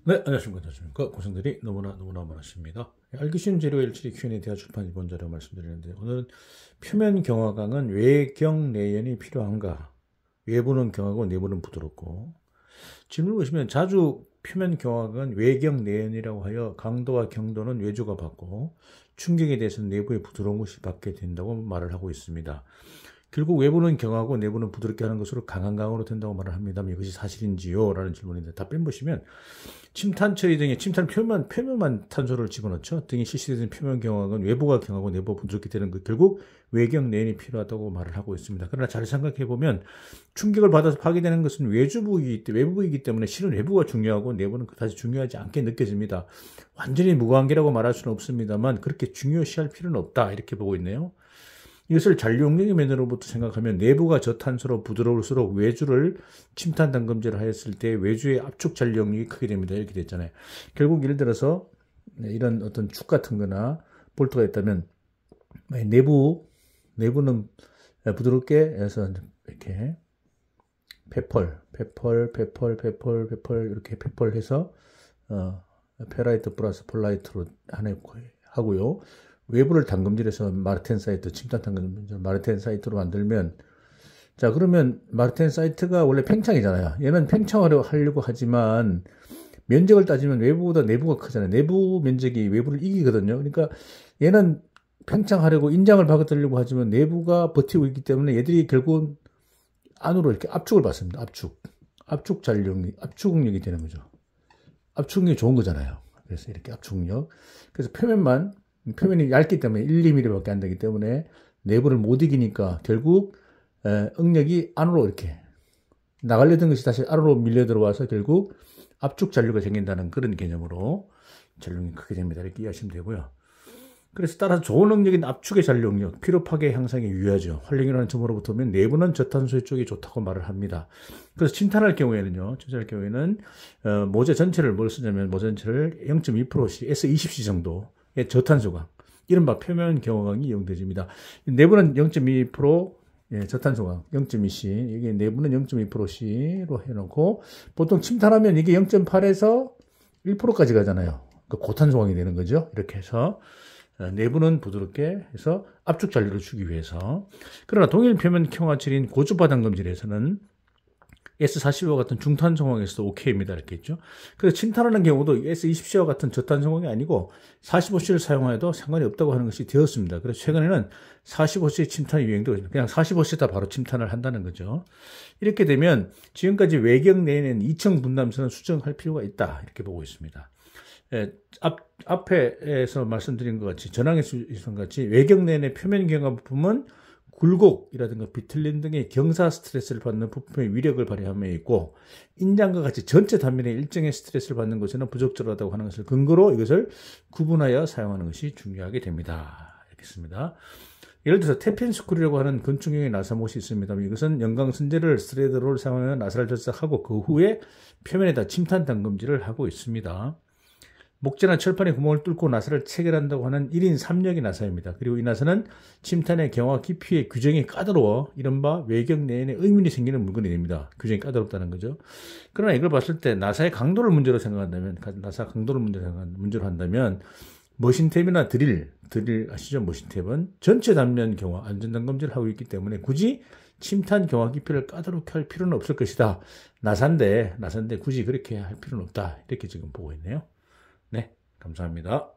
네, 안녕하십니까. 고생들이 너무나 많으십니다. 알기 쉬운 재료 17이 Q&A 대화 출판 이번 자료 말씀드리는데, 오늘은 표면 경화강은 외경 내연이 필요한가? 외부는 경하고 내부는 부드럽고. 질문을 보시면 자주 표면 경화강은 외경 내연이라고 하여 강도와 경도는 외주가 받고 충격에 대해서는 내부의 부드러운 것이 받게 된다고 말을 하고 있습니다. 결국 외부는 경하고 내부는 부드럽게 하는 것으로 강한 강으로 된다고 말을 합니다만 이것이 사실인지요? 라는 질문인데 답변 보시면 침탄 처리 등의 침탄 표면만 탄소를 집어넣죠. 등이 실시되는 표면 경화는 외부가 경하고 내부가 부드럽게 되는 것 결국 외경 내연이 필요하다고 말을 하고 있습니다. 그러나 잘 생각해 보면 충격을 받아서 파괴되는 것은 외부이기 때문에 실은 외부가 중요하고 내부는 그다지 중요하지 않게 느껴집니다. 완전히 무관계라고 말할 수는 없습니다만 그렇게 중요시할 필요는 없다 이렇게 보고 있네요. 이것을 잔류용력의 면으로부터 생각하면 내부가 저탄소로 부드러울수록 외주를 침탄 담금질을 하였을 때 외주의 압축 잔류용력이 크게 됩니다. 이렇게 됐잖아요. 결국 예를 들어서 이런 어떤 축 같은 거나 볼트가 있다면 내부는 부드럽게 해서 이렇게 페펄 이렇게 페펄 해서 페라이트 플러스 폴라이트로 하고요. 외부를 담금질해서 마르텐 사이트, 침탄 담금질 마르텐 사이트로 만들면, 자, 그러면 마르텐 사이트가 원래 팽창이잖아요. 얘는 팽창하려고 하지만, 면적을 따지면 외부보다 내부가 크잖아요. 내부 면적이 외부를 이기거든요. 그러니까 얘는 팽창하려고 인장을 박아들려고 하지만 내부가 버티고 있기 때문에 얘들이 결국은 안으로 이렇게 압축을 받습니다. 압축 압축력이 되는 거죠. 압축력이 좋은 거잖아요. 그래서 이렇게 압축력. 그래서 표면이 얇기 때문에 1, 2mm밖에 안 되기 때문에 내부를 못 이기니까 결국 응력이 안으로 이렇게 나가려던 것이 다시 안으로 밀려 들어와서 결국 압축 잔류가 생긴다는 그런 개념으로 잔류이 크게 됩니다. 이렇게 이해하시면 되고요. 그래서 따라서 좋은 응력인 압축의 잔류응력, 피로 파괴 향상에 유의하죠. 활력이라는 점으로부터 보면 내부는 저탄소 쪽이 좋다고 말을 합니다. 그래서 침탄할 경우에는 모재 전체를 뭘 쓰냐면 모재 전체를 0.2%씩 S20C 정도 저탄소강, 이른바 표면 경화강이 이용되집니다. 내부는 0.2%, 저탄소강 0.2C, 이게 내부는 0.2%C로 해놓고, 보통 침탄하면 이게 0.8에서 1%까지 가잖아요. 그러니까 고탄소강이 되는 거죠. 이렇게 해서, 내부는 부드럽게 해서 압축 잔류를 주기 위해서. 그러나 동일 표면 경화질인 고주파 담금질에서는 S45와 같은 중탄 정황에서도 OK입니다. 이렇게 있죠. 그래서 침탄하는 경우도 S20C와 같은 저탄 정황이 아니고 45C를 사용해도 상관이 없다고 하는 것이 되었습니다. 그래서 최근에는 45C 침탄이 유행되고 있습니다. 그냥 45C다 바로 침탄을 한다는 거죠. 이렇게 되면 지금까지 외경 내에는 2층 분담선을 수정할 필요가 있다. 이렇게 보고 있습니다. 앞에서 말씀드린 것 같이, 전항에서 같이 외경 내의 표면 경화 부품은 굴곡이라든가 비틀림 등의 경사 스트레스를 받는 부품의 위력을 발휘함에 있고, 인장과 같이 전체 단면에 일정의 스트레스를 받는 것에는 부적절하다고 하는 것을 근거로 이것을 구분하여 사용하는 것이 중요하게 됩니다. 이렇게 씁니다. 예를 들어서 태핀 스크류라고 하는 건축용의 나사못이 있습니다. 이것은 연강선재를 스레드로를 사용하여 나사를 절삭하고 그 후에 표면에다 침탄 담금질을 하고 있습니다. 목재나 철판에 구멍을 뚫고 나사를 체결한다고 하는 1인 3력의 나사입니다. 그리고 이 나사는 침탄의 경화 깊이의 규정이 까다로워 이른바 외경 내연에 의문이 생기는 물건이 됩니다. 규정이 까다롭다는 거죠. 그러나 이걸 봤을 때 나사의 강도를 문제로 생각한다면, 나사 강도를 문제로 한다면 머신탭이나 드릴 아시죠? 머신탭은 전체 단면 경화 안전담금질을 하고 있기 때문에 굳이 침탄 경화 깊이를 까다롭게 할 필요는 없을 것이다. 나사인데 굳이 그렇게 할 필요는 없다. 이렇게 지금 보고 있네요. 네, 감사합니다.